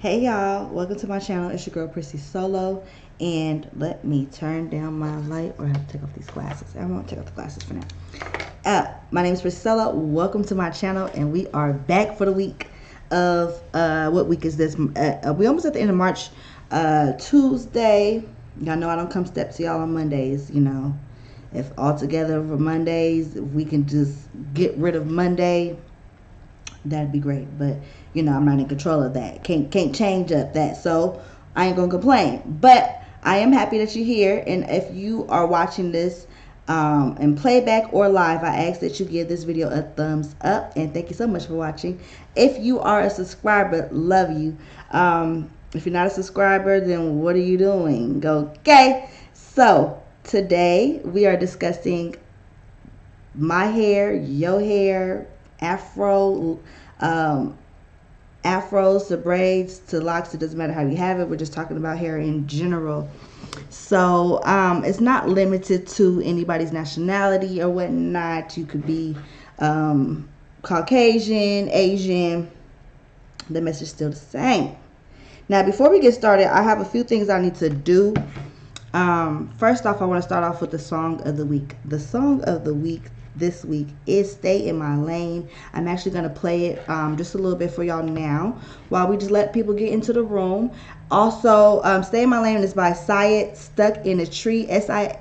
Hey y'all, welcome to my channel. It's your girl Prissy Solo, and let me turn down my light, or I have to take off these glasses. I won't take off the glasses for now. My name is Prissy Solo. Welcome to my channel, and we are back for the week of what week is this? We almost at the end of March. Tuesday. Y'all know I don't come step to y'all on Mondays. You know, if all together for Mondays, if we can just get rid of Monday, that'd be great. But you know, I'm not in control of that. Can't change up that. So I ain't gonna complain. But I am happy that you're here. And if you are watching this in playback or live, I ask that you give this video a thumbs up. And thank you so much for watching. If you are a subscriber, love you. If you're not a subscriber, then what are you doing? Okay. So today we are discussing my hair, your hair, afros to braids to locks. It doesn't matter how you have it. We're just talking about hair in general. So it's not limited to anybody's nationality or whatnot. You could be Caucasian, Asian. The message is still the same. Now, before we get started, I have a few things I need to do. First off, I want to start off with the song of the week. The song of the week this week is Stay in My Lane. I'm actually going to play it just a little bit for y'all now while we just let people get into the room. Also, Stay in My Lane is by Syed, Stuck in a Tree, S-I-A-T,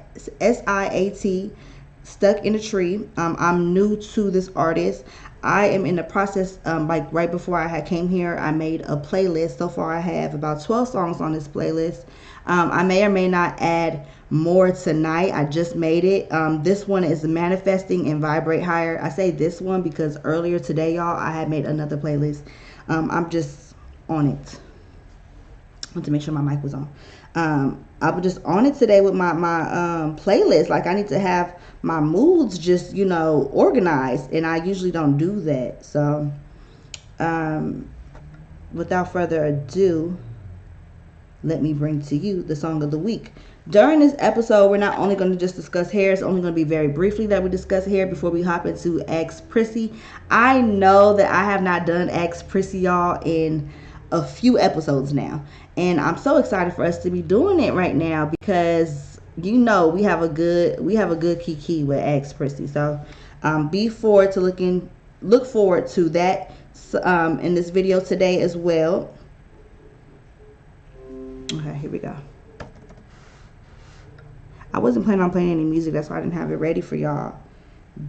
Stuck in a Tree. I'm new to this artist. I am in the process, like right before I came here, I made a playlist. So far I have about 12 songs on this playlist. I may or may not add more tonight. I just made it. This one is Manifesting and Vibrate Higher. I say this one because earlier today, y'all, I had made another playlist. I'm just on it. I want to make sure my mic was on. I was just on it today with my playlist. Like, I need to have my moods just, you know, organized, and I usually don't do that. So without further ado, let me bring to you the song of the week. During this episode, we're not only going to just discuss hair. It's only going to be very briefly that we discuss hair before we hop into Ask Prissy. I know that I have not done Ask Prissy, y'all, in a few episodes now, and I'm so excited for us to be doing it right now because, you know, we have a good kiki with Ask Prissy. So look forward to that in this video today as well. Okay, here we go. I wasn't planning on playing any music, that's why I didn't have it ready for y'all.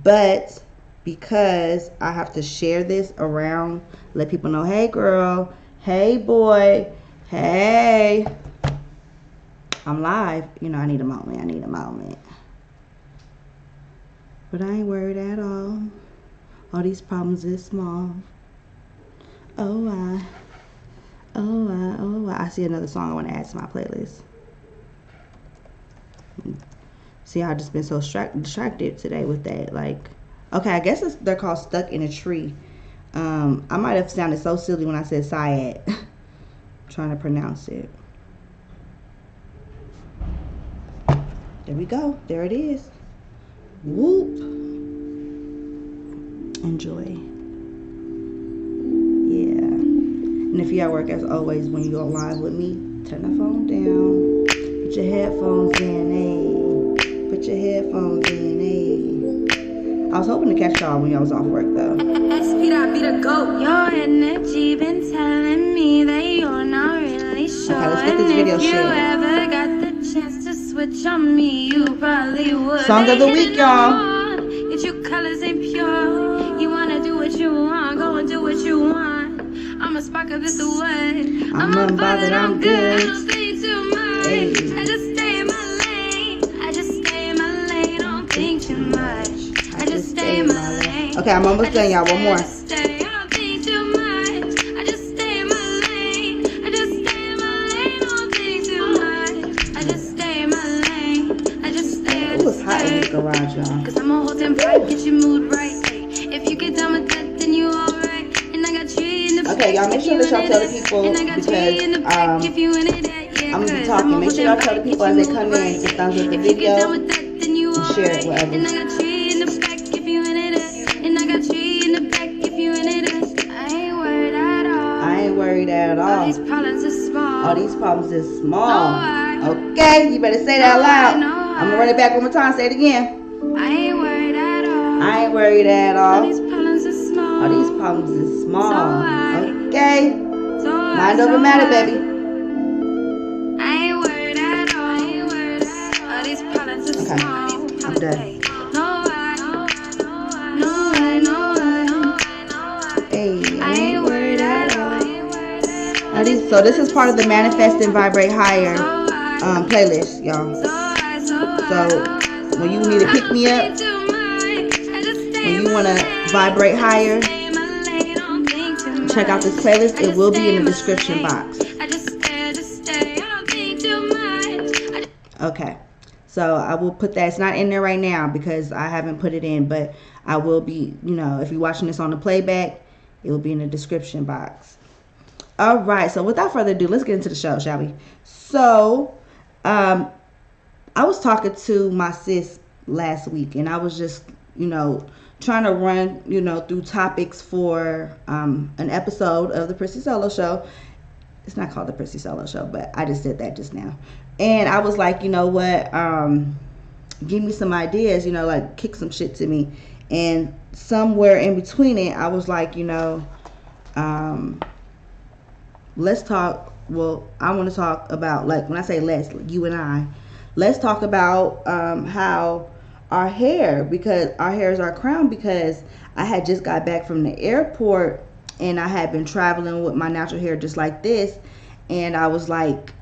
But because I have to share this around, let people know, hey girl, hey boy, hey, I'm live. You know, I need a moment. But I ain't worried at all. All these problems is small. I see another song I want to add to my playlist. See how I just been so distracted today with that. Like, okay, I guess they're called Stuck in a Tree. I might have sounded so silly when I said Syed. Trying to pronounce it. There we go. There it is. Whoop. Enjoy. Yeah. And if you're at work, as always, when you go live with me, turn the phone down. Put your headphones in, ayy. Put your headphones in, ayy. I was hoping to catch y'all when y'all was off work, though. Be the goat. Your energy been telling me that you're not really sure. Okay, let's get this video shared. If you ever got the chance to switch on me, you probably would. Song of the week, y'all. Get your colors ain't pure. You wanna do what you want, go and do what you want. I'm a spark of this away. I'm unbothered, I'm good. I don't think too much. Hey. I just stay in my lane. I just stay in my lane. I don't think too much. I just stay in my lane. Okay, I'm almost done, y'all. One more. I don't think too much. I just stay in my lane. I just stay in my lane. I don't think too much. I just stay in my lane. I just stay. It was hot in the garage, y'all. Cause I'm a whole damn vibe, get your mood right. If you get done with that, then you alright. And I got you in the Okay, y'all, make sure that y'all tell the people because I'm gonna be talking. Make sure y'all tell the people as they come in, get thumbs up the video and share it wherever. And I got you in the back if you in it. And I got you in the back if you in it. I ain't worried at all. I ain't worried at all. these problems are small. All these problems is small. No, Okay, you better say that out loud. No, I'm gonna run it back one more time. Say it again. I ain't worried at all. I ain't worried at All all. these problems are small. All these problems is small. Okay, So mind over matter, baby. I ain't worried at all. All these problems are Okay, small. I'm done. Hey, I ain't worried at all. So this is part of the Manifest and Vibrate Higher playlist, y'all. So when you need to pick me up, when you want to vibrate higher, check out this playlist. It will be in the description box. Okay, so I will put that. It's not in there right now because I haven't put it in, but I will be, if you're watching this on the playback, it will be in the description box. All right, so without further ado, let's get into the show, shall we? So, I was talking to my sis last week, and I was just, trying to run, through topics for an episode of the Prissy Solo Show. It's not called the Prissy Solo Show, but I just did that just now. And I was like, you know what? Give me some ideas, like kick some shit to me. And somewhere in between it, I was like, let's talk. Well, I want to talk about, like, when I say let's, you and let's talk about how our hair, because our hair is our crown, because I had just got back from the airport and I had been traveling with my natural hair just like this. And I was like,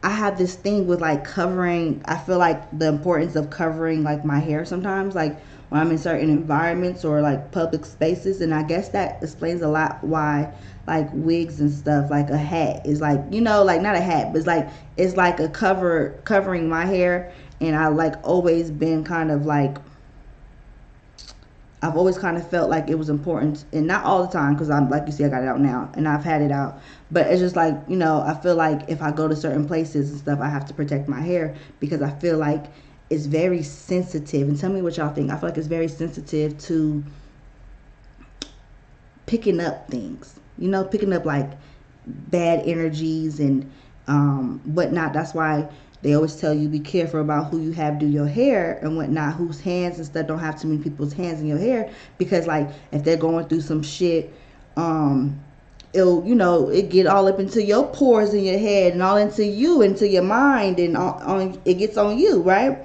I have this thing with like covering. I feel like the importance of covering like my hair sometimes, like when I'm in certain environments or like public spaces. And I guess that explains a lot why like wigs and stuff, like a hat is like, like not a hat, but it's like a covering my hair. And I like always been kind of like, I've always kind of felt like it was important, and not all the time, because I'm, like you see, I got it out now and I've had it out, but it's just like, I feel like if I go to certain places and stuff, I have to protect my hair, because I feel like it's very sensitive. And tell me what y'all think. I feel like it's very sensitive to picking up things, picking up like bad energies and whatnot. That's why they always tell you be careful about who you have do your hair and whatnot, whose hands and stuff. Don't have too many people's hands in your hair, because like if they're going through some shit, it'll it get all up into your pores in your head and all into you, into your mind, and on it gets on you, right?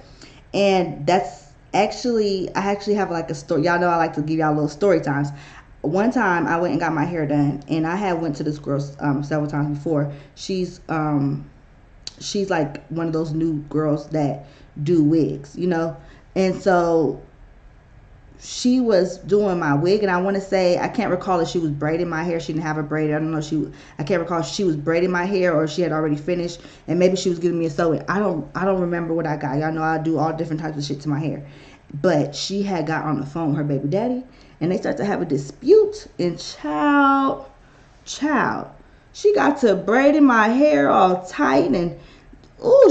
And that's actually, I actually have like a story. Y'all know I like to give y'all little story times. One time I went and got my hair done, and I had went to this girl several times before. She's like one of those new girls that do wigs, and so she was doing my wig, and I want to say, I can't recall if she was braiding my hair. She didn't have it braided. I don't know. I can't recall if she was braiding my hair or she had already finished, and maybe she was giving me a sew-in. I don't remember what I got. Y'all know I do all different types of shit to my hair, but she had got on the phone with her baby daddy, and they started to have a dispute. And child, she got to braiding my hair all tight, and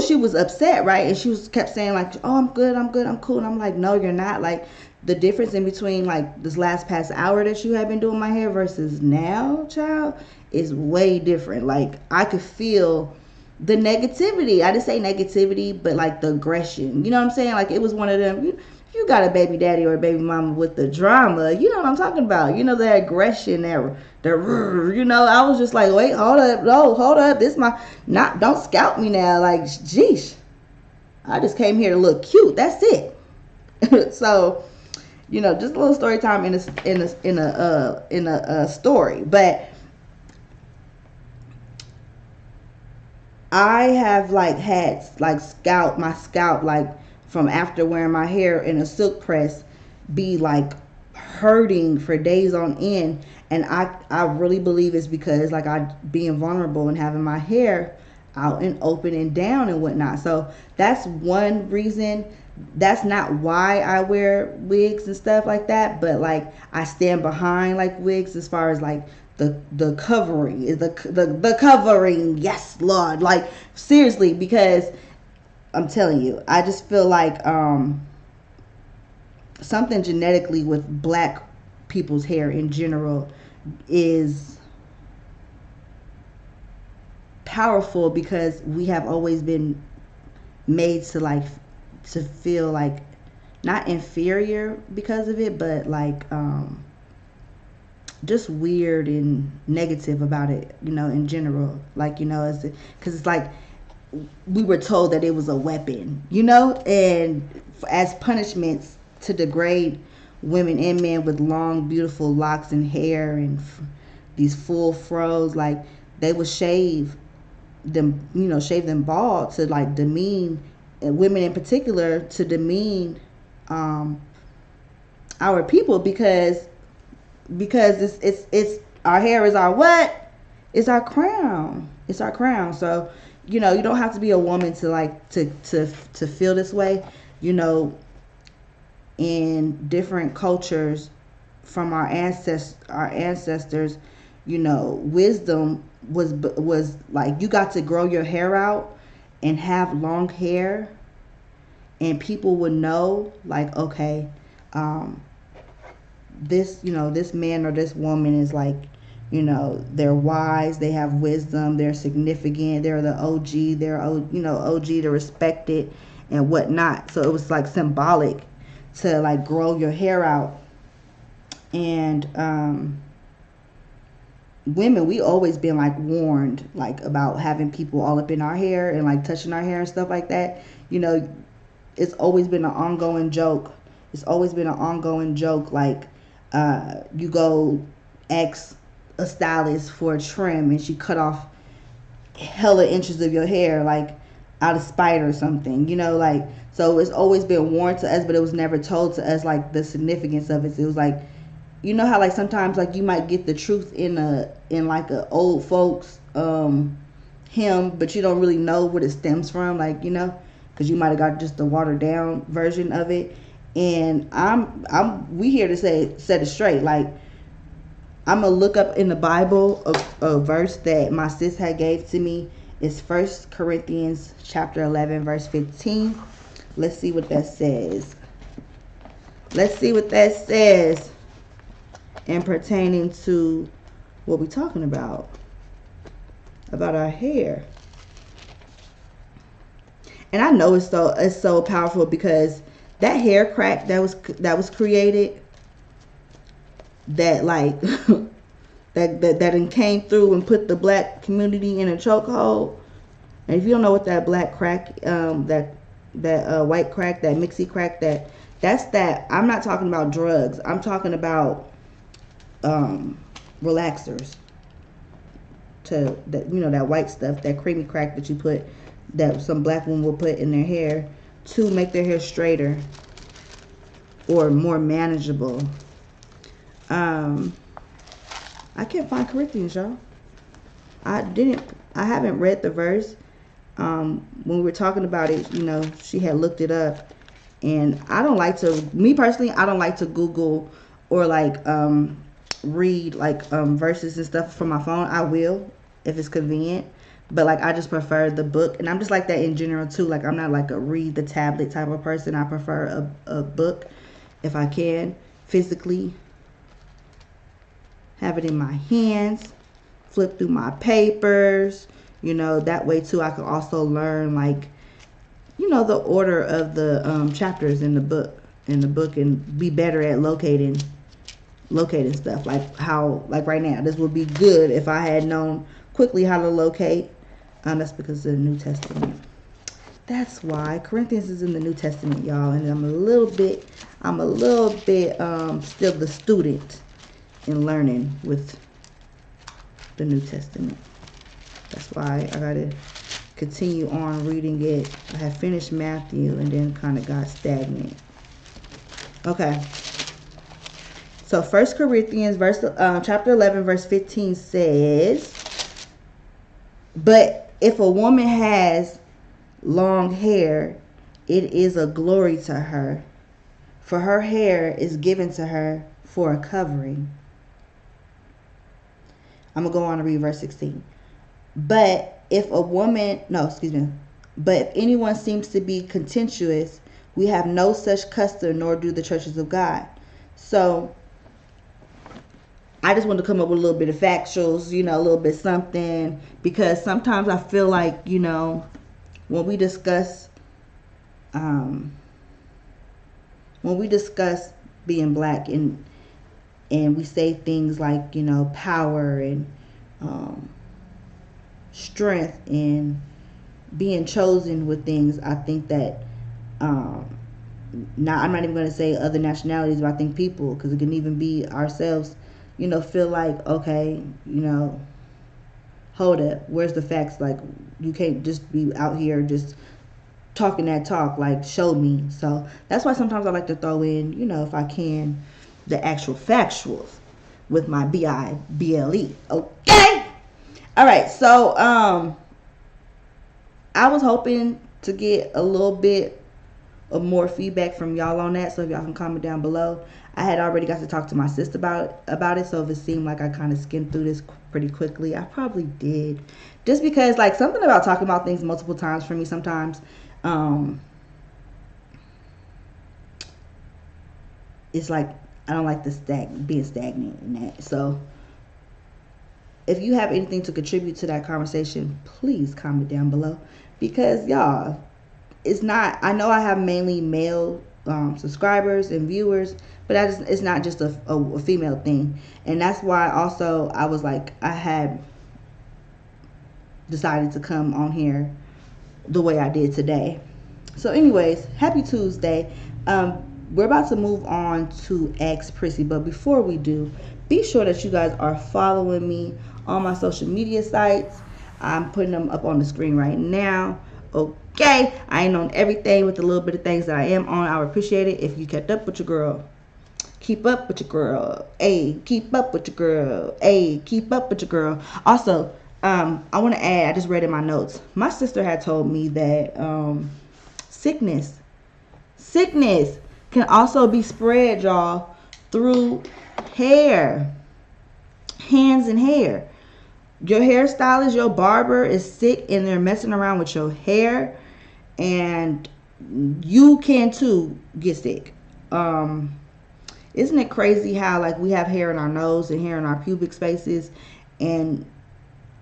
she was upset, right? And she kept saying like, oh, I'm good, I'm cool. And I'm like, no, you're not. Like, the difference in between like this past hour that you have been doing my hair versus now, child, is way different. Like, I could feel the negativity. I didn't say negativity, but like the aggression. You know what I'm saying? Like, it was one of them. You got a baby daddy or a baby mama with the drama. You know what I'm talking about? The aggression, I was just like, wait, hold up, no, hold up. Don't scout me now. Like, geesh, I just came here to look cute. That's it. So, just a little story time in a story. But I have like had like my scalp like from after wearing my hair in a silk press be like hurting for days on end. And I really believe it's because like I being vulnerable and having my hair out and open and down and whatnot. So that's one reason. That's not why I wear wigs and stuff like that, but like I stand behind like wigs as far as like the covering is the covering. Yes, Lord. Like, seriously, because I'm telling you, I just feel like something genetically with black people's hair in general is powerful because we have always been made to like to feel like not inferior because of it, but like just weird and negative about it, in general. Like, because it's like we were told that it was a weapon, and as punishments to degrade women and men with long, beautiful locks and hair and these full fros, like they would shave them bald to like demean women in particular, to demean our people because it's our hair is our what? It's our crown. It's our crown. So, you don't have to be a woman to like to feel this way. In different cultures from our ancestors, wisdom was like you got to grow your hair out and have long hair, and people would know like, okay, this man or this woman is like, they're wise, they have wisdom, they're significant, they're the OG, OG, they're respected and whatnot. So it was like symbolic to like grow your hair out. And women, we always been like warned like about having people all up in our hair and like touching our hair and stuff like that. It's always been an ongoing joke. Like you go ask a stylist for a trim and she cut off hella inches of your hair like out of spite or something, like, so it's always been warned to us, but it was never told to us like the significance of it. It was like, how like sometimes like you might get the truth in like a old folks hymn, but you don't really know what it stems from, like, because you might have got just the watered down version of it. And we here to set it straight. Like, I'm gonna look up in the Bible a verse that my sis had gave to me. It's 1 Corinthians chapter 11 verse 15. Let's see what that says. And pertaining to what we're talking about our hair. And I know it's so powerful because that hair crack that was created, that like that came through and put the black community in a chokehold. And if you don't know what that black crack, that white crack, that mixy crack, that's that. I'm not talking about drugs. I'm talking about relaxers. To that, that white stuff, that creamy crack that you put, that some black women will put in their hair to make their hair straighter or more manageable. I can't find Corinthians, y'all. I haven't read the verse. When we were talking about it, she had looked it up, and I don't like to Google or like read like verses and stuff from my phone. I will if it's convenient, but like I just prefer the book, and I'm just like that in general too. Like I'm not like a read the tablet type of person. I prefer a book if I can physically have it in my hands, flip through my papers, that way too I can also learn like the order of the chapters in the book and be better at locating stuff, like how, like right now this would be good if I had known quickly how to locate. That's because of the New Testament. That's why Corinthians is in the New Testament, y'all, and I'm a little bit still the student in learning with the New Testament. That's why I gotta continue on reading it. I have finished Matthew and then kind of got stagnant. Okay. So 1 Corinthians chapter 11 verse 15 says, but if a woman has long hair, it is a glory to her, for her hair is given to her for a covering. I'm going to go on to read verse 16. But if anyone seems to be contentious, we have no such custom, nor do the churches of God. So I just wanted to come up with a little bit of factuals, a little bit something, because sometimes I feel like, when we discuss being black, and we say things like, power and strength and being chosen with things, I think that now I'm not even going to say other nationalities, but I think people, because it can even be ourselves, feel like, okay, hold up, where's the facts? Like, you can't just be out here just talking that talk, like, show me. So that's why sometimes I like to throw in, if I can, the actual factuals with my BIBLE. Okay. All right. So I was hoping to get a little bit of more feedback from y'all on that, so if y'all can comment down below. I had already got to talk to my sister about it, so if it seemed like I kind of skimmed through this pretty quickly, I probably did, just because, like, something about talking about things multiple times for me sometimes, it's like I don't like being stagnant in that. So if you have anything to contribute to that conversation, please comment down below, because y'all, it's not, I know I have mainly male subscribers and viewers, but it's not just a female thing. And that's why also I was like, I had decided to come on here the way I did today. So anyways, happy Tuesday. We're about to move on to Ask Prissy, but before we do, be sure that you guys are following me on my social media sites. I'm putting them up on the screen right now. Okay, I ain't on everything, with the little bit of things that I am on, I would appreciate it if you kept up with your girl. Keep up with your girl. Hey, keep up with your girl. Hey, keep up with your girl. Also, I want to add, I just read in my notes, my sister had told me that sickness can also be spread, y'all, through hair, hands and hair. Your hairstylist, your barber is sick and they're messing around with your hair, and you can too get sick. Isn't it crazy how, like, we have hair in our nose and hair in our pubic spaces, and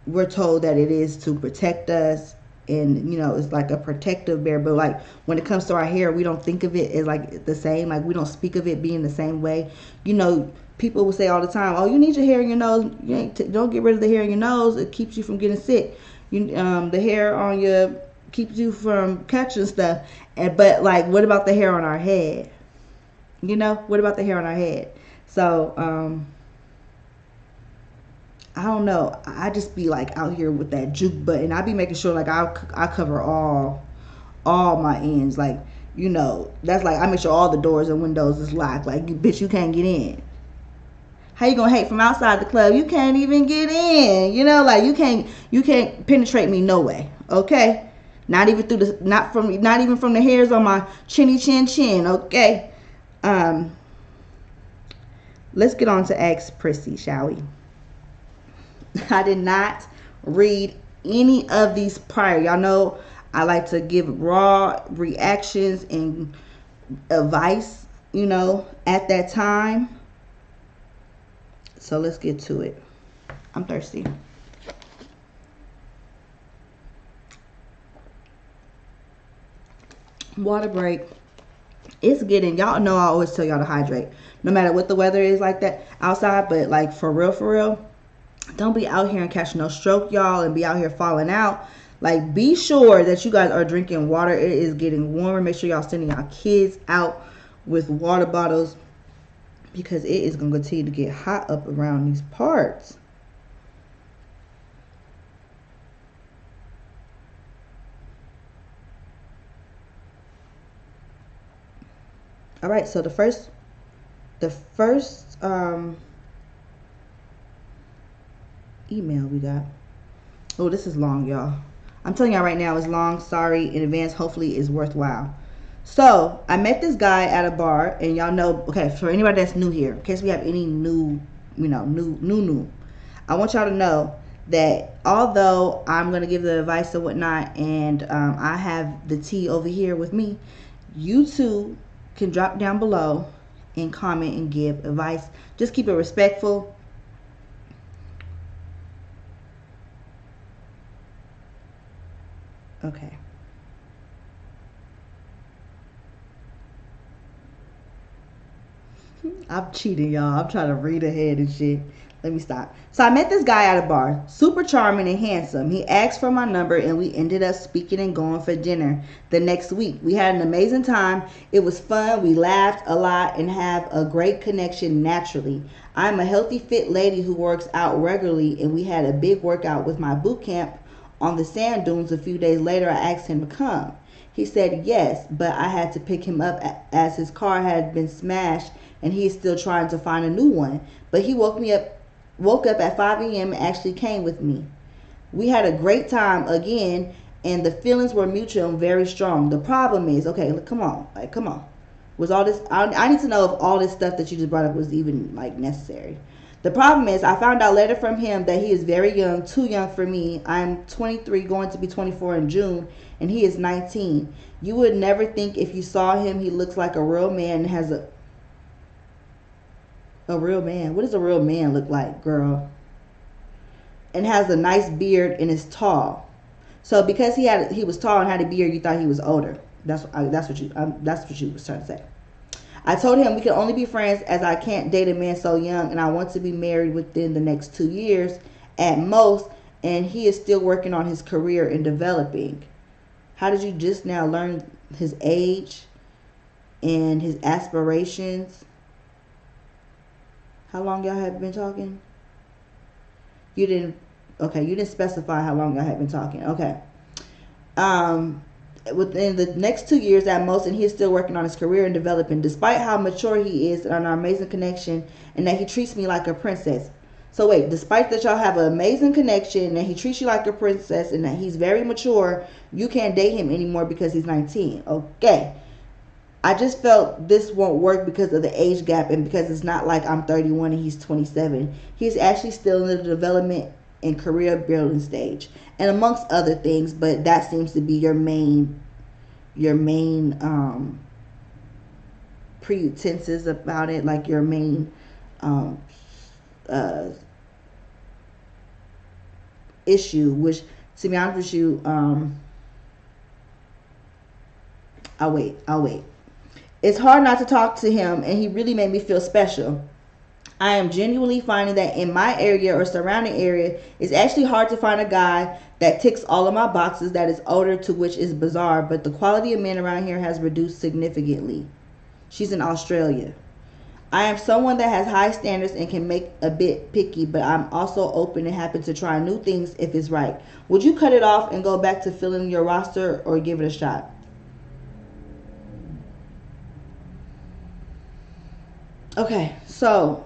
we're told that it is to protect us, and it's like a protective barrier, but like when it comes to our hair, we don't think of it as like the same, like we don't speak of it being the same way. People will say all the time, oh, you need your hair in your nose. Don't get rid of the hair in your nose, it keeps you from getting sick. The hair on your keeps you from catching stuff. But like, what about the hair on our head? What about the hair on our head? So I don't know, I just be like out here with that juke button. I be making sure like I cover all my ends, like, that's like I make sure all the doors and windows is locked. Like, bitch, you can't get in. How you gonna hate from outside the club? You can't even get in. Like, you can't penetrate me no way. Okay, not even from the hairs on my chinny chin. Okay, let's get on to Ask Prissy, shall we? I did not read any of these prior. Y'all know I like to give raw reactions and advice, at that time. So let's get to it. I'm thirsty. Water break. It's getting, y'all know I always tell y'all to hydrate, no matter what the weather is like that outside, but like for real, don't be out here and catch no stroke, y'all, and be out here falling out. Like, be sure that you guys are drinking water. It is getting warmer. Make sure y'all sending y'all kids out with water bottles, because it is going to continue to get hot up around these parts. All right, so the first email we got. Oh, this is long, y'all. I'm telling y'all right now, it's long. Sorry in advance. Hopefully it's worthwhile. So I met this guy at a bar, and y'all know, okay, for anybody that's new here, in case we have any new, I want y'all to know that although I'm going to give the advice and whatnot, and I have the tea over here with me, you too can drop down below and comment and give advice. Just keep it respectful. Okay. I'm cheating, y'all. I'm trying to read ahead and shit. Let me stop. So I met this guy at a bar. Super charming and handsome. He asked for my number and we ended up speaking and going for dinner the next week. We had an amazing time. It was fun. We laughed a lot and have a great connection naturally. I'm a healthy, fit lady who works out regularly and we had a big workout with my boot camp on the sand dunes. A few days later, I asked him to come. He said yes, but I had to pick him up as his car had been smashed and he is still trying to find a new one. But he woke up at 5 a.m. and actually came with me. We had a great time again, and the feelings were mutual and very strong. The problem is, okay, look, come on. Was all this? I need to know if all this stuff that you just brought up was even like necessary. The problem is, I found out later from him that he is very young, too young for me. I'm 23, going to be 24 in June, and he is 19. You would never think if you saw him he looks like a real man and has a real man. What does a real man look like, girl? And has a nice beard and is tall. So because he was tall and had a beard, you thought he was older. That's what you was trying to say. I told him we could only be friends as I can't date a man so young and I want to be married within the next 2 years at most, and he is still working on his career and developing. How did you just now learn his age and his aspirations? How long y'all have been talking? You didn't. Okay, you didn't specify how long y'all have been talking. Okay. Within the next 2 years at most, and he is still working on his career and developing, despite how mature he is and our amazing connection, and that he treats me like a princess. So wait, despite that y'all have an amazing connection and he treats you like a princess and that he's very mature, you can't date him anymore because he's 19. Okay. I just felt this won't work because of the age gap and because it's not like I'm 31 and he's 27. He's actually still in the development and career building stage, and amongst other things, but that seems to be your main pretenses about it, like your main issue, which, to be honest with you, I'll wait. It's hard not to talk to him, and he really made me feel special. I am genuinely finding that in my area or surrounding area, it's actually hard to find a guy that ticks all of my boxes that is older, to which is bizarre, but the quality of men around here has reduced significantly. She's in Australia. I am someone that has high standards and can make a bit picky, but I'm also open and happy to try new things if it's right. Would you cut it off and go back to filling your roster or give it a shot? Okay, so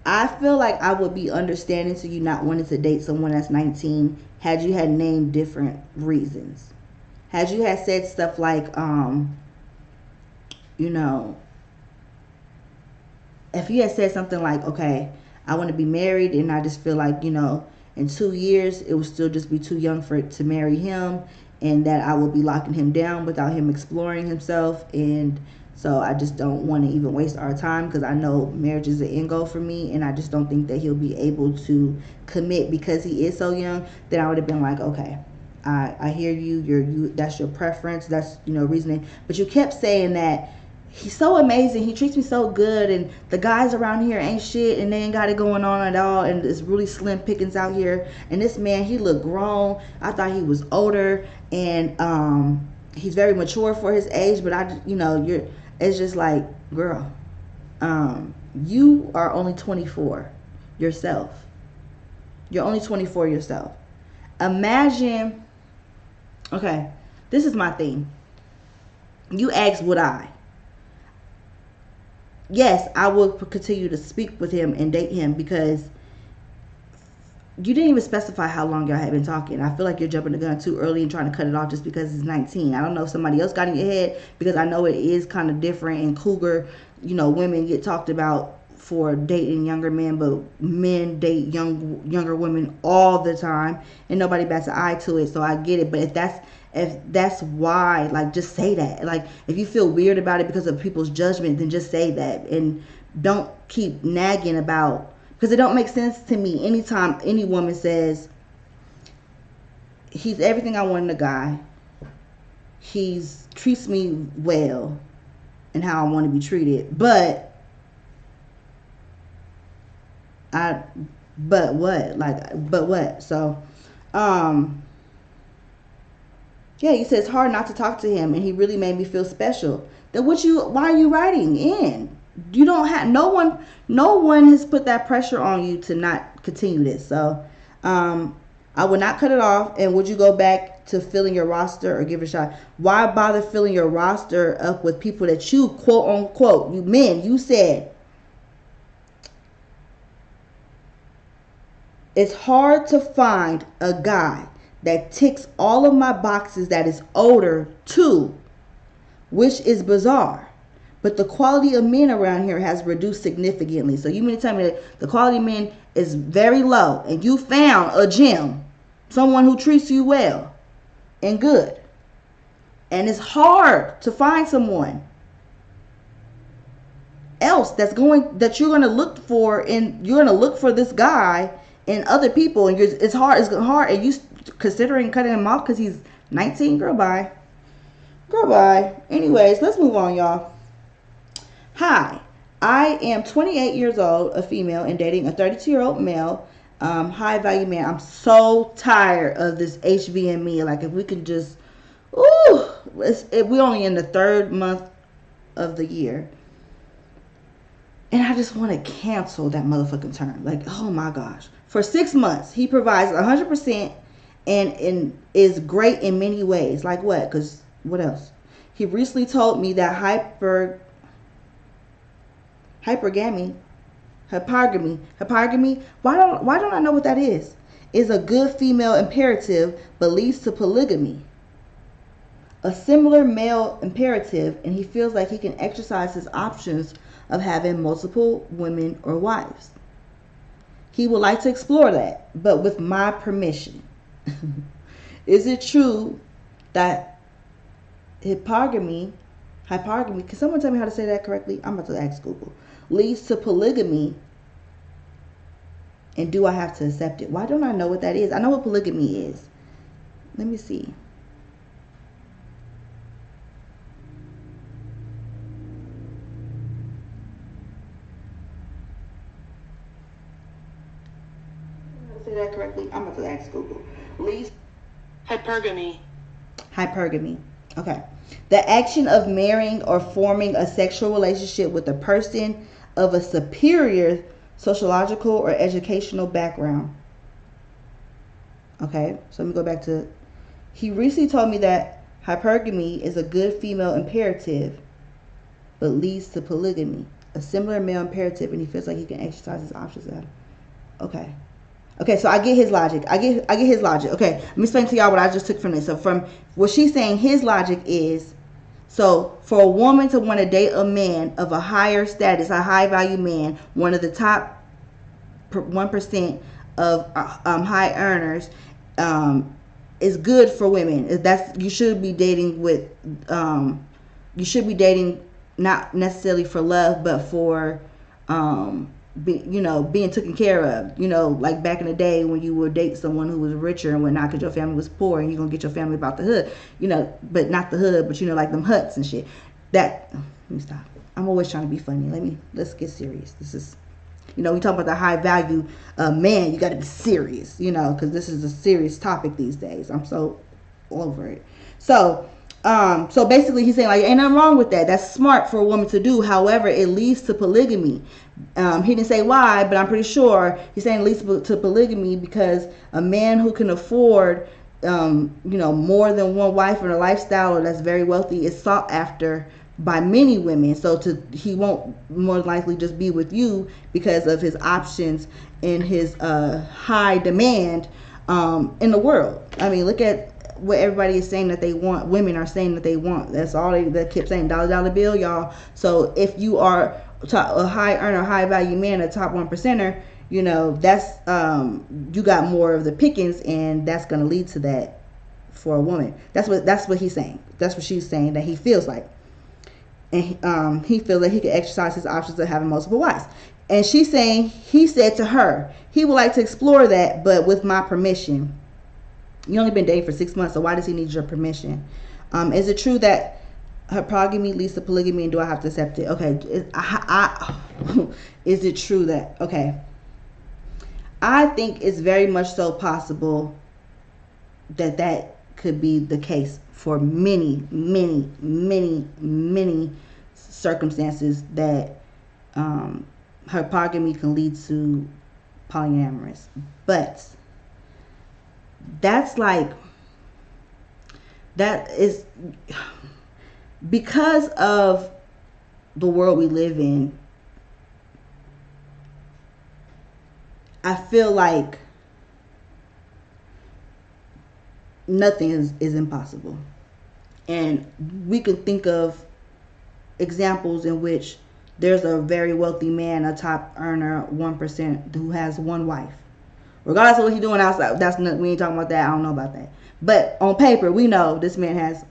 I feel like I would be understanding to you not wanting to date someone that's 19 had you had named different reasons. Had you had said stuff like, you know, if you had said something like, okay, I want to be married and I just feel like, you know, in 2 years it would still just be too young for it to marry him, and that I would be locking him down without him exploring himself, and so I just don't want to even waste our time because I know marriage is an end goal for me, and I just don't think that he'll be able to commit because he is so young. Then I would have been like, okay, I hear you. That's your preference. That's, you know, reasoning. But you kept saying that he's so amazing. He treats me so good, and the guys around here ain't shit, and they ain't got it going on at all, and it's really slim pickings out here. And this man, he looked grown. I thought he was older, and he's very mature for his age. But it's just like, girl, you are only 24 yourself. You're only 24 yourself. Imagine, okay, this is my thing. You asked, would I? Yes, I will continue to speak with him and date him because you didn't even specify how long y'all had been talking. I feel like you're jumping the gun too early and trying to cut it off just because it's 19. I don't know if somebody else got in your head, because I know it is kind of different, and cougar, you know, women get talked about for dating younger men, but men date younger women all the time and nobody bats an eye to it. So I get it. But if that's why, like, just say that. Like, if you feel weird about it because of people's judgment, then just say that, and don't keep nagging about, because it don't make sense to me anytime any woman says he's everything I want in a guy, He's treats me well and how I want to be treated, but I but what? Like, but what? So, yeah, you said it's hard not to talk to him, and he really made me feel special. Then why are you writing in? You don't have, no one has put that pressure on you to not continue this. So, I would not cut it off. And would you go back to filling your roster or give it a shot? Why bother filling your roster up with people that you, quote unquote, you said, it's hard to find a guy that ticks all of my boxes that is older too, which is bizarre. But the quality of men around here has reduced significantly. So you mean to tell me that the quality of men is very low, and you found a gem, someone who treats you well and good, and it's hard to find someone else that you're going to look for, and you're going to look for this guy in other people, and it's hard, and you considering cutting him off because he's 19? Girl, bye. Anyways, let's move on, y'all. Hi, I am 28 years old, a female, and dating a 32-year-old male, high value man. I'm so tired of this HVME. Like, if we can just, we're only in the 3rd month of the year, and I just want to cancel that motherfucking term. Like, oh my gosh. For 6 months, he provides 100% and is great in many ways. Like what? Because what else? He recently told me that hypergamy, why don't I know what that is a good female imperative but leads to polygamy, a similar male imperative, and he feels like he can exercise his options of having multiple women or wives. He would like to explore that, but with my permission. Is it true that hypergamy, can someone tell me how to say that correctly? I'm about to ask Google. Leads to polygamy, and do I have to accept it? Why don't I know what that is? I know what polygamy is. Let me see. Say that correctly? I'm about to ask Google. Leads hypergamy. Okay. The action of marrying or forming a sexual relationship with a person of a superior sociological or educational background. Okay, so let me go back to, he recently told me that hypergamy is a good female imperative but leads to polygamy, a similar male imperative, and he feels like he can exercise his options. Okay, so I get his logic. I get his logic. Okay, let me explain to y'all what I just took from this. So from what she's saying, his logic is, so for a woman to want to date a man of a higher status, a high value man, one of the top 1% of high earners, is good for women. You should be dating not necessarily for love, but for being taken care of, like back in the day when you would date someone who was richer and whatnot because your family was poor, and you're gonna get your family about the hood, but not the hood, but like them huts and shit. Let me stop. I'm always trying to be funny. Let's get serious. This is, we talk about the high value man. You got to be serious, because this is a serious topic these days. I'm so over it. So basically he's saying, like, ain't nothing wrong with that. That's smart for a woman to do. However, it leads to polygamy. He didn't say why, but I'm pretty sure he's saying it leads to polygamy because a man who can afford, more than one wife in a lifestyle, or that's very wealthy, is sought after by many women. So he won't more likely just be with you because of his options and his high demand in the world. I mean, look at what everybody is saying that they want. Women are saying that they want. That's all they keep saying. Dollar bill, y'all. So if you are a high earner, high value man, a top 1%er, that's you got more of the pickings, and that's going to lead to that for a woman. That's what he's saying. That's what she's saying that he feels like, and he feels that he can exercise his options of having multiple wives. And she's saying he said to her he would like to explore that, but with my permission. You only been dating for 6 months, so why does he need your permission? Is it true that hypergamy leads to polygamy, and do I have to accept it? Okay, is it true that, okay, I think it's very much so possible that that could be the case for many, many, many, many circumstances that hypergamy can lead to polyamorous. But that's like, that is because of the world we live in. I feel like nothing is impossible. And we can think of examples in which there's a very wealthy man, a top earner, 1%, who has one wife. Regardless of what he's doing outside, that's not, we ain't talking about that. I don't know about that. But on paper, we know this man has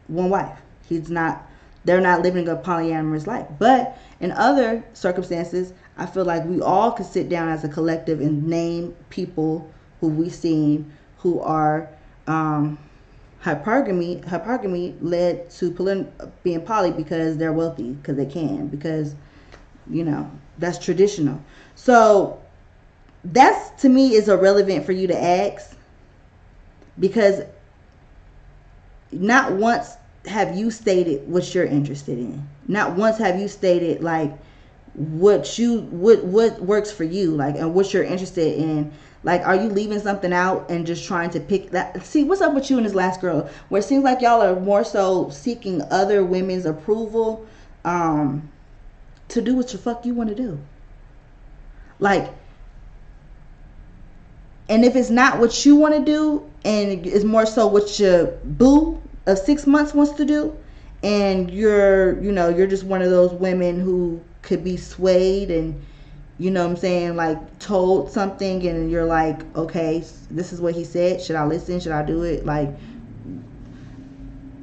one wife. They're not living a polyamorous life. But in other circumstances, I feel like we all could sit down as a collective and name people who we seen who are hypergamy led to being poly because they're wealthy, because they can, because, you know, that's traditional. So that's, to me, is irrelevant for you to ask, because not once have you stated what you're interested in. Not once have you stated like what works for you, like, and what you're interested in. Like, are you leaving something out and just trying to pick that? See, what's up with you and this last girl, where it seems like y'all are more so seeking other women's approval to do what the fuck you want to do. Like, and if it's not what you want to do, and it's more so what your boo of 6 months wants to do, and you're just one of those women who could be swayed and, you know what I'm saying, like, told something, and you're like, okay, this is what he said, should I listen, should I do it? Like,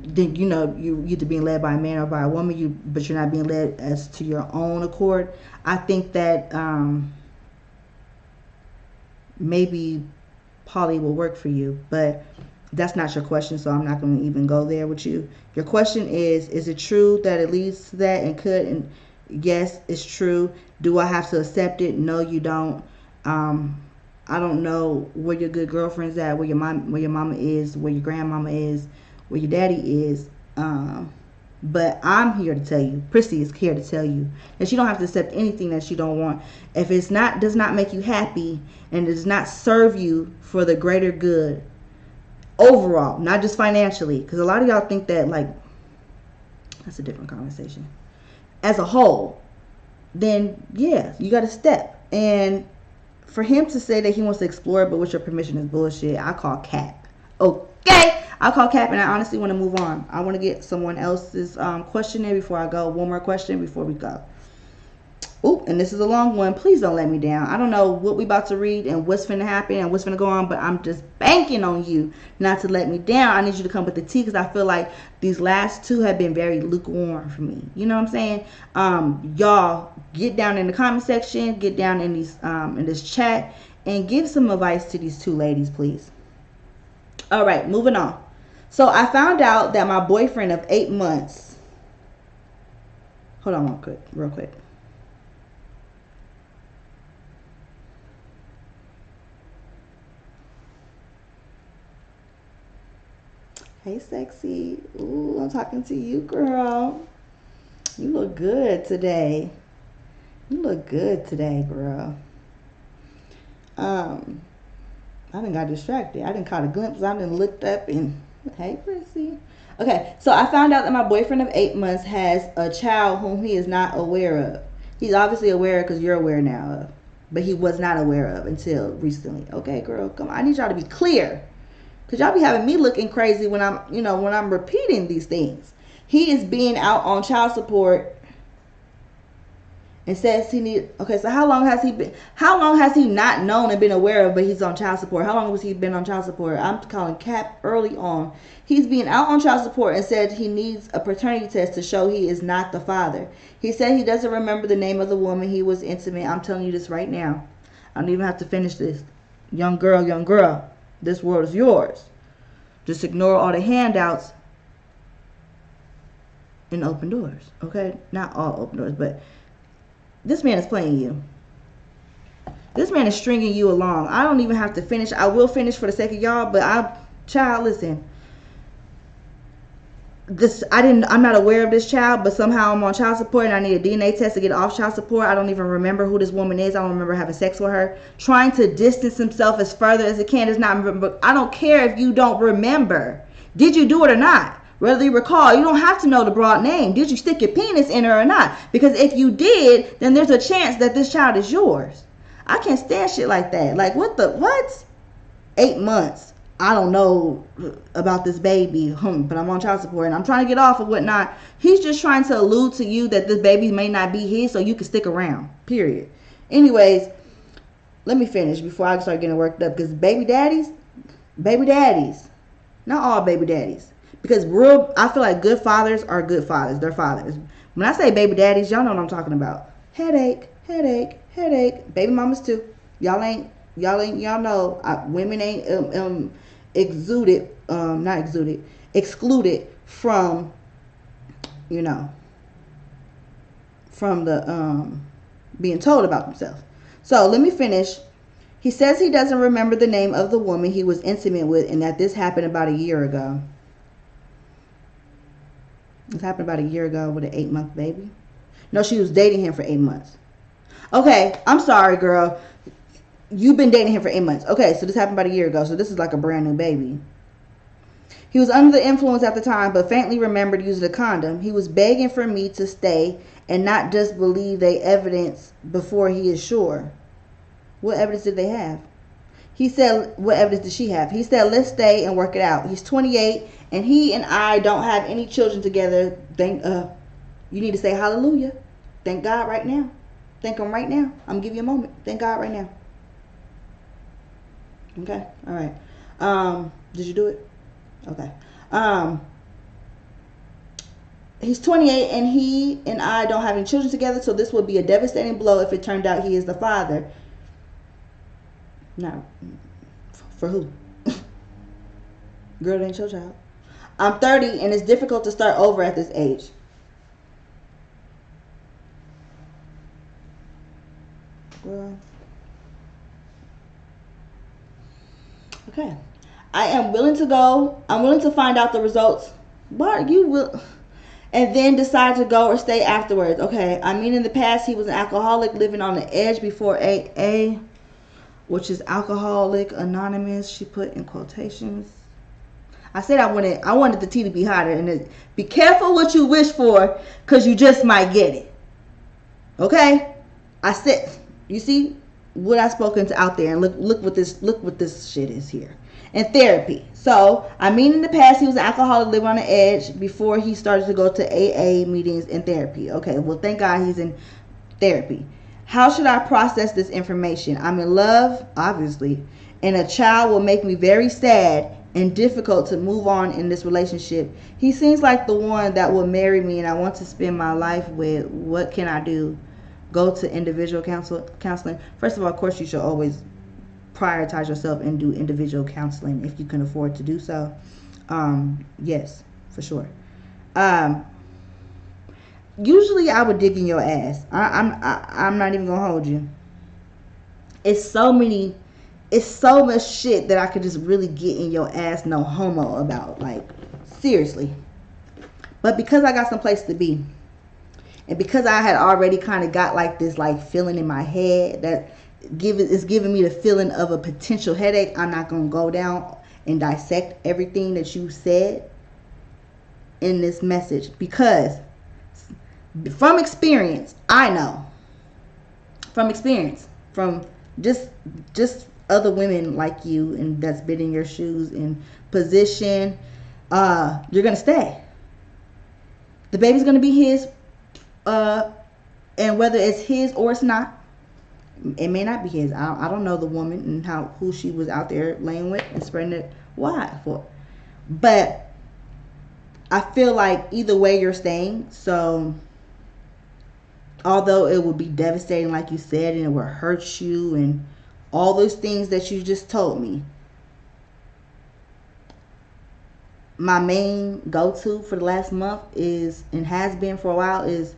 then, you know, you either being led by a man or by a woman, but you're not being led as to your own accord. I think that maybe poly will work for you, but that's not your question, so I'm not going to even go there with you. Your question is it true that it leads to that and could? And yes, it's true. Do I have to accept it? No, you don't. I don't know where your good girlfriend's at, where your mama is, where your grandmama is, where your daddy is. But I'm here to tell you, Prissy is here to tell you, that you don't have to accept anything that you don't want. If it's does not make you happy and does not serve you for the greater good overall, not just financially, because a lot of y'all think that, like, that's a different conversation. As a whole, then yeah, you got to step. And for him to say that he wants to explore it, but with your permission, is bullshit. I call cap. Okay, I call cap, and I honestly want to move on. I want to get someone else's question in before I go. One more question before we go. Ooh, and this is a long one. Please don't let me down. I don't know what we about to read and what's finna happen and what's finna go on, but I'm just banking on you not to let me down. I need you to come with the tea, because I feel like these last two have been very lukewarm for me. You know what I'm saying? Y'all get down in the comment section, get down in these in this chat, and give some advice to these two ladies, please. All right, moving on. So I found out that my boyfriend of 8 months. Hold on real quick. Hey, sexy. Ooh, I'm talking to you, girl. You look good today. Girl. I done got distracted. I done caught a glimpse. I done looked up and, hey, Prissy. Okay, so I found out that my boyfriend of 8 months has a child whom he is not aware of. He's obviously aware because you're aware now of, but he was not aware of until recently. Okay, girl, come on. I need y'all to be clear, because y'all be having me looking crazy when I'm repeating these things. He is being out on child support and says he need. Okay, so how long has he not known and been aware of, but he's on child support? How long has he been on child support? I'm calling cap early on. He's being out on child support and said he needs a paternity test to show he is not the father. He said he doesn't remember the name of the woman he was intimate. I'm telling you this right now. I don't even have to finish this. Young girl, this world is yours. Just ignore all the handouts in open doors. Okay, not all open doors, but this man is playing you. This man is stringing you along. I don't even have to finish. I will finish for the sake of y'all, but child, listen. I'm not aware of this child, but somehow I'm on child support and I need a DNA test to get off child support. I don't even remember who this woman is. I don't remember having sex with her. Trying to distance himself as further as it can is not remember. I don't care if you don't remember. Did you do it or not? Whether you recall, you don't have to know the broad name. Did you stick your penis in her or not? Because if you did, then there's a chance that this child is yours. I can't stand shit like that. Like, what? 8 months. I don't know about this baby, but I'm on child support and I'm trying to get off or whatnot. He's just trying to allude to you that this baby may not be his so you can stick around, period. Anyways, let me finish before I start getting worked up, because baby daddies, not all baby daddies, because I feel like good fathers are good fathers. They're fathers. When I say baby daddies, y'all know what I'm talking about. Headache. Baby mamas too. Y'all know women ain't excluded from, from the being told about themselves. So let me finish. He says he doesn't remember the name of the woman he was intimate with and that this happened about a year ago. This happened about a year ago with an 8-month baby. No, she was dating him for 8 months. Okay, I'm sorry, girl. You've been dating him for 8 months. Okay, so this happened about a year ago. So this is like a brand new baby. He was under the influence at the time, but faintly remembered using a condom. He was begging for me to stay and not just believe they evidence before he is sure. What evidence did they have? He said, what evidence did she have? He said, let's stay and work it out. He's 28 and he and I don't have any children together. You need to say hallelujah. Thank God right now. Thank him right now. I'm going to give you a moment. Thank God right now. Okay. All right. Did you do it? Okay. He's 28 and he and I don't have any children together, so this would be a devastating blow if it turned out he is the father. Now, for who? Girl, it ain't your child. I'm 30 and it's difficult to start over at this age. Well, okay. I am willing to go. I'm willing to find out the results. But you will. And then decide to go or stay afterwards. Okay. I mean, in the past, he was an alcoholic living on the edge before AA, which is Alcoholic Anonymous. She put in quotations. I said I wanted the tea to be hotter. And be careful what you wish for, because you just might get it. Okay? I said, you see what I spoken to out there, and look what this shit is here. And therapy. So, I mean, in the past, he was an alcoholic living on the edge before he started to go to AA meetings and therapy. Okay, well, thank God he's in therapy. How should I process this information? I'm in love, obviously, and a child will make me very sad and difficult to move on in this relationship. He seems like the one that will marry me and I want to spend my life with. What can I do? Go to individual counseling. First of all, of course, you should always prioritize yourself and do individual counseling if you can afford to do so. Yes, for sure. Usually I would dig in your ass. I'm not even gonna hold you. It's so much shit that I could just really get in your ass, no homo, about. Like, seriously. But because I got some place to be, and because I had already kind of got like this like feeling in my head that is giving me the feeling of a potential headache, I'm not gonna go down and dissect everything that you said in this message, because from experience, I know, from experience, from just other women like you and that's been in your shoes in position, you're gonna stay. The baby's gonna be his, and whether it's his or it's not, it may not be his. I don't know the woman and who she was out there laying with and spreading it wide for, but I feel like either way you're staying. So although it would be devastating, like you said, and it would hurt you and all those things that you just told me, my main go-to for the last month is, and has been for a while, is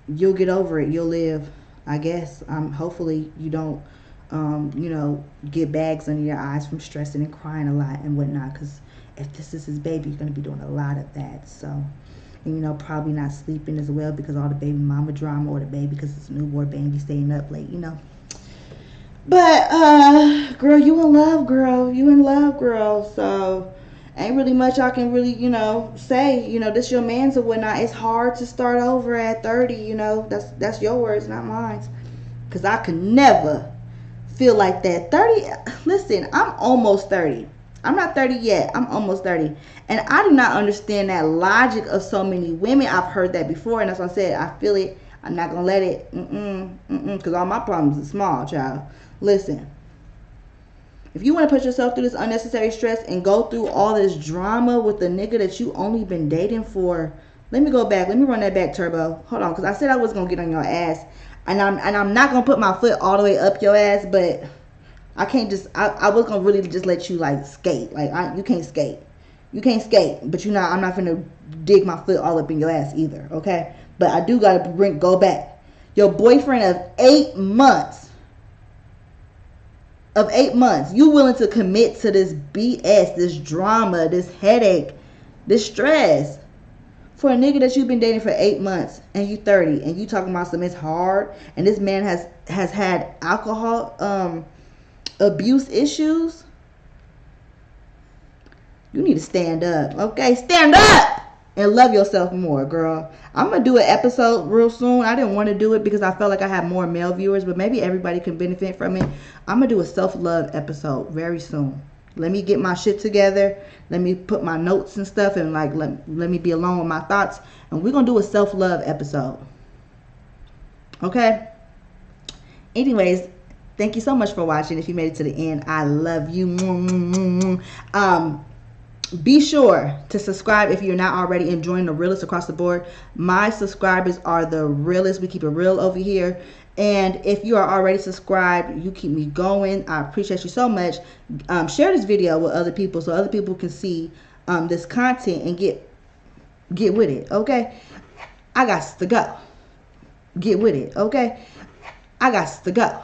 you'll get over it, you'll live, I guess. Hopefully you don't get bags under your eyes from stressing and crying a lot and whatnot, because if this is his baby, you're going to be doing a lot of that. So, and probably not sleeping as well because all the baby mama drama, or the baby because it's a newborn baby staying up late. But girl, you in love, girl. So ain't really much I can really, say. This your man's or whatnot. It's hard to start over at 30. That's your words, not mine. Cause I could never feel like that. 30. Listen, I'm almost 30. I'm not 30 yet. I'm almost 30. And I do not understand that logic of so many women. I've heard that before, and that's what I said. I feel it. I'm not gonna let it. Because all my problems are small, child. Listen. If you want to put yourself through this unnecessary stress and go through all this drama with the nigga that you only been dating for, let me go back. Let me run that back, Turbo. Hold on, because I said I was gonna get on your ass, and I'm not gonna put my foot all the way up your ass, but I can't just. I was gonna really just let you like skate. You can't skate. You can't skate, but I'm not gonna dig my foot all up in your ass either. Okay, but I do gotta go back. Your boyfriend of 8 months. You willing to commit to this BS, this drama, this headache, this stress for a nigga that you've been dating for 8 months, and you 30, and you talking about it's hard, and this man has had alcohol abuse issues. You need to stand up, okay? Stand up and love yourself more, girl. I'm gonna do an episode real soon. I didn't want to do it because I felt like I had more male viewers, but maybe everybody can benefit from it. I'm gonna do a self-love episode very soon. Let me get my shit together. Let me put my notes and stuff, and let me be alone with my thoughts, and we're gonna do a self-love episode. Okay? Anyways, thank you so much for watching. If you made it to the end, I love you. Be sure to subscribe if you're not already, and join the realest across the board. My subscribers are the realest. We keep it real over here. And if you are already subscribed, you keep me going. I appreciate you so much. Share this video with other people so other people can see this content and get with it. Okay? I got to go. Get with it. Okay? I got to go.